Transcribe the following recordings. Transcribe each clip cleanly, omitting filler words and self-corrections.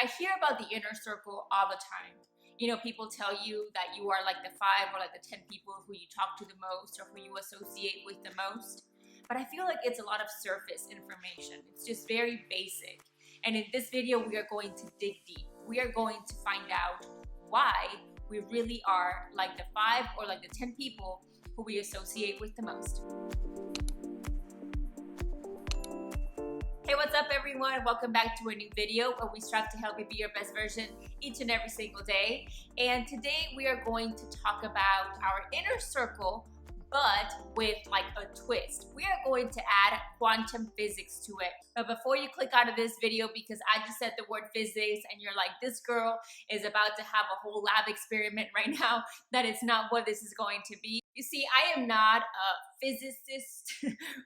I hear about the inner circle all the time. You know, people tell you that you are like the 5 or like the 10 people who you talk to the most or who you associate with the most. But I feel like it's a lot of surface information. It's just very basic. And in this video, we are going to dig deep. We are going to find out why we really are like the 5 or like the 10 people who we associate with the most. Hey, what's up everyone? Welcome back to a new video where we strive to help you be your best version each and every single day. And today we are going to talk about our inner circle, but with like a twist. We are going to add quantum physics to it. But before you click out of this video, because I just said the word physics and you're like, this girl is about to have a whole lab experiment right now, that is not what this is going to be. You see, I am not a physicist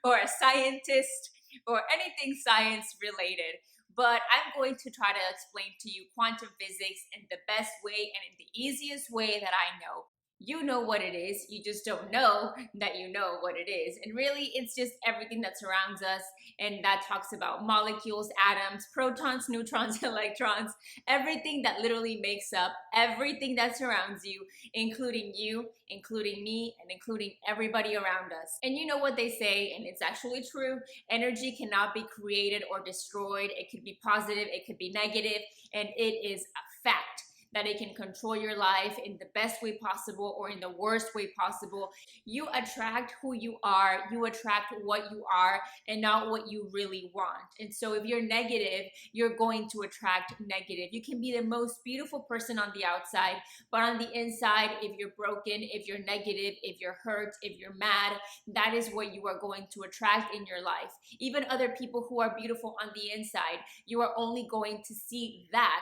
or a scientist or anything science related, but I'm going to try to explain to you quantum physics in the best way and in the easiest way that I know. You know what it is, you just don't know that you know what it is. And really, it's just everything that surrounds us, and that talks about molecules, atoms, protons, neutrons, electrons, everything that literally makes up everything that surrounds you, including me, and including everybody around us. And you know what they say, and it's actually true, energy cannot be created or destroyed. It could be positive, it could be negative, and it is a fact that it can control your life in the best way possible or in the worst way possible. You attract who you are, you attract what you are, and not what you really want. And so if you're negative, you're going to attract negative. You can be the most beautiful person on the outside, but on the inside, if you're broken, if you're negative, if you're hurt, if you're mad, that is what you are going to attract in your life. Even other people who are beautiful on the inside, you are only going to see that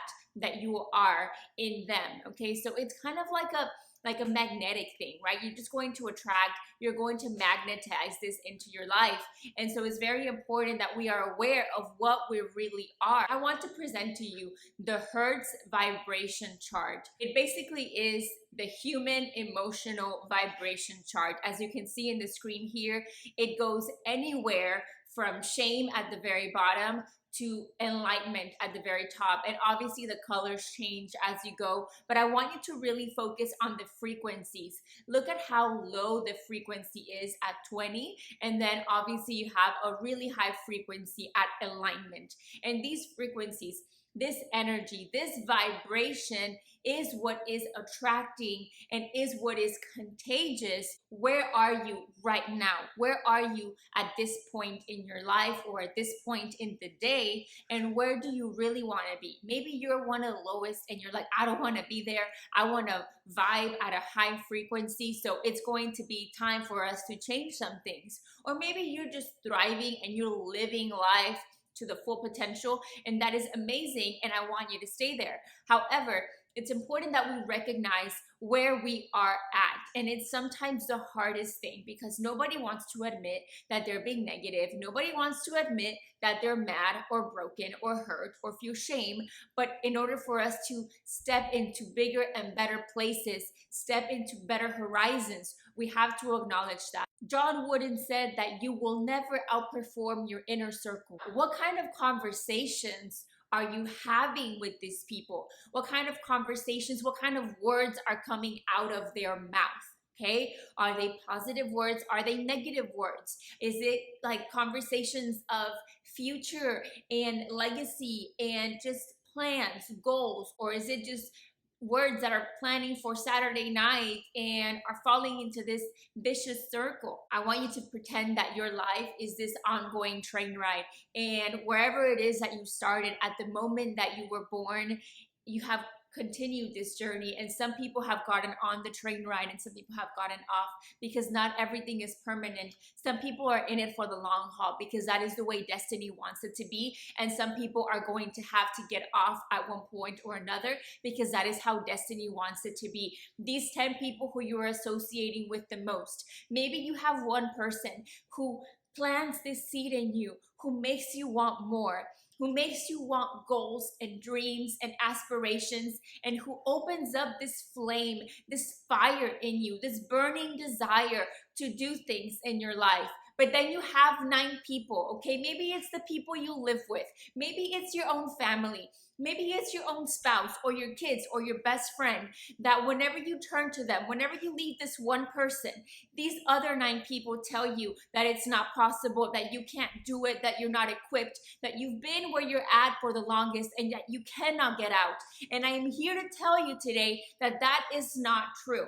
you are in them. Okay, so it's kind of like a magnetic thing, right? You're just going to attract, you're going to magnetize this into your life. And so it's very important that we are aware of what we really are. I want to present to you the Hertz vibration chart. It basically is the human emotional vibration chart. As you can see in the screen here, it goes anywhere from shame at the very bottom to enlightenment at the very top. And obviously the colors change as you go, but I want you to really focus on the frequencies. Look at how low the frequency is at 20, and then obviously you have a really high frequency at alignment. And these frequencies, this energy, this vibration is what is attracting and is what is contagious. Where are you right now? Where are you at this point in your life or at this point in the day? And where do you really want to be? Maybe you're one of the lowest and you're like, I don't want to be there. I want to vibe at a high frequency. So it's going to be time for us to change some things. Or maybe you're just thriving and you're living life to the full potential, and that is amazing, and I want you to stay there. However, it's important that we recognize where we are at, and it's sometimes the hardest thing because nobody wants to admit that they're being negative. Nobody wants to admit that they're mad or broken or hurt or feel shame. But in order for us to step into bigger and better places, step into better horizons, we have to acknowledge that. John Wooden said that you will never outperform your inner circle. What kind of conversations are you having with these people? What kind of conversations, what kind of words are coming out of their mouth? Okay, are they positive words? Are they negative words? Is it like conversations of future and legacy and just plans, goals, or is it just words that are planning for Saturday night and are falling into this vicious circle? I want you to pretend that your life is this ongoing train ride, and wherever it is that you started at the moment that you were born, you have continued this journey. And some people have gotten on the train ride and some people have gotten off, because not everything is permanent. Some people are in it for the long haul because that is the way destiny wants it to be, and some people are going to have to get off at one point or another because that is how destiny wants it to be. These 10 people who you are associating with the most, maybe you have one person who plants this seed in you, who makes you want more, who makes you want goals and dreams and aspirations, and who opens up this flame, this fire in you, this burning desire to do things in your life. But then you have 9 people, okay? Maybe it's the people you live with. Maybe it's your own family. Maybe it's your own spouse or your kids or your best friend, that whenever you turn to them, whenever you leave this one person, these other 9 people tell you that it's not possible, that you can't do it, that you're not equipped, that you've been where you're at for the longest and that you cannot get out. And I am here to tell you today that that is not true.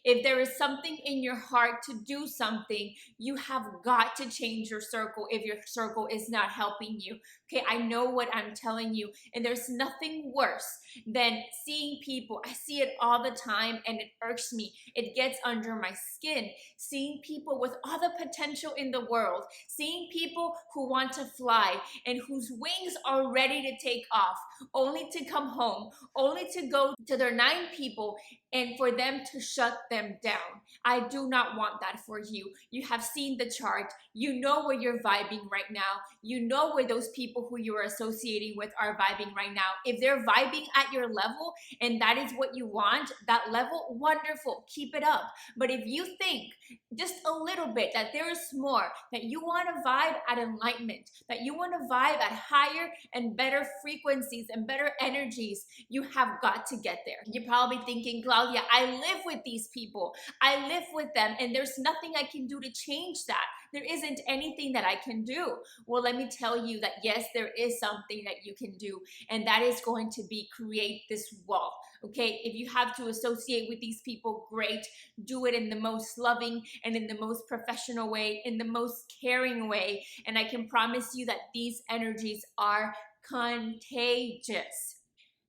If there is something in your heart to do something, you have got to change your circle if your circle is not helping you. Okay, I know what I'm telling you, and there's nothing worse than seeing people. I see it all the time and it irks me. It gets under my skin. Seeing people with all the potential in the world, seeing people who want to fly and whose wings are ready to take off, only to come home, only to go to their 9 people and for them to shut them down. I do not want that for you. You have seen the chart. You know where you're vibing right now. You know where those people who you are associating with are vibing right now. If they're vibing at your level and that is what you want, that level, wonderful, keep it up. But if you think just a little bit that there is more, that you want to vibe at enlightenment, that you want to vibe at higher and better frequencies and better energies, you have got to get there. You're probably thinking, Claudia, I live with these people. I live with them and there's nothing I can do to change that. There isn't anything that I can do. Well, let me tell you that yes, there is something that you can do, and that is going to be create this wall. Okay, if you have to associate with these people, great. Do it in the most loving and in the most professional way, in the most caring way. And I can promise you that these energies are contagious.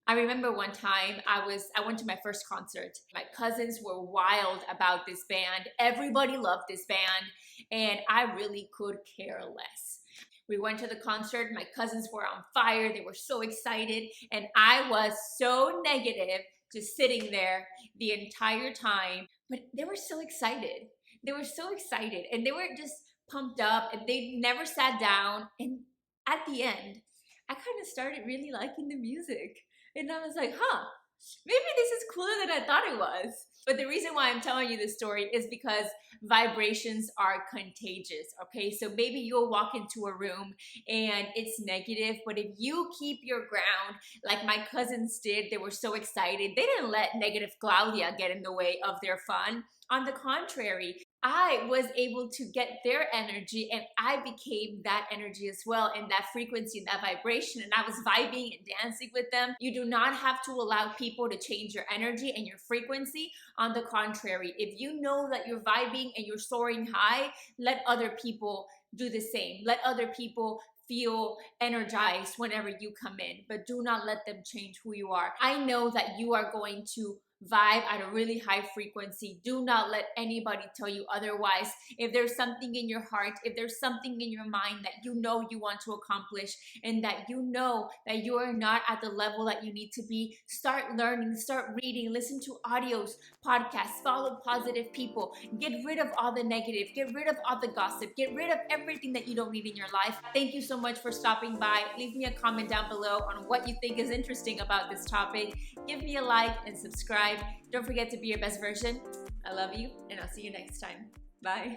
I remember one time I went to my first concert. My cousins were wild about this band. Everybody loved this band, and I really could care less. We went to the concert. My cousins were on fire. They were so excited, and I was so negative, just sitting there the entire time. But they were so excited. They were so excited, and they were just pumped up, and they never sat down. And at the end, I kind of started really liking the music. And I was like, maybe this is cooler than I thought it was. But the reason why I'm telling you this story is because vibrations are contagious, okay? So maybe you'll walk into a room and it's negative, but if you keep your ground, like my cousins did, they were so excited. They didn't let negative Claudia get in the way of their fun. On the contrary, I was able to get their energy and I became that energy as well, and that frequency and that vibration, and I was vibing and dancing with them. You do not have to allow people to change your energy and your frequency. On the contrary, if you know that you're vibing and you're soaring high, let other people do the same. Let other people feel energized whenever you come in, but do not let them change who you are. I know that you are going to vibe at a really high frequency. Do not let anybody tell you otherwise. If there's something in your heart, if there's something in your mind that you know you want to accomplish and that you know that you are not at the level that you need to be, start learning, start reading, listen to audios, podcasts, follow positive people, get rid of all the negative, get rid of all the gossip, get rid of everything that you don't need in your life. Thank you so much for stopping by. Leave me a comment down below on what you think is interesting about this topic. Give me a like and subscribe. Don't forget to be your best version. I love you, and I'll see you next time. Bye.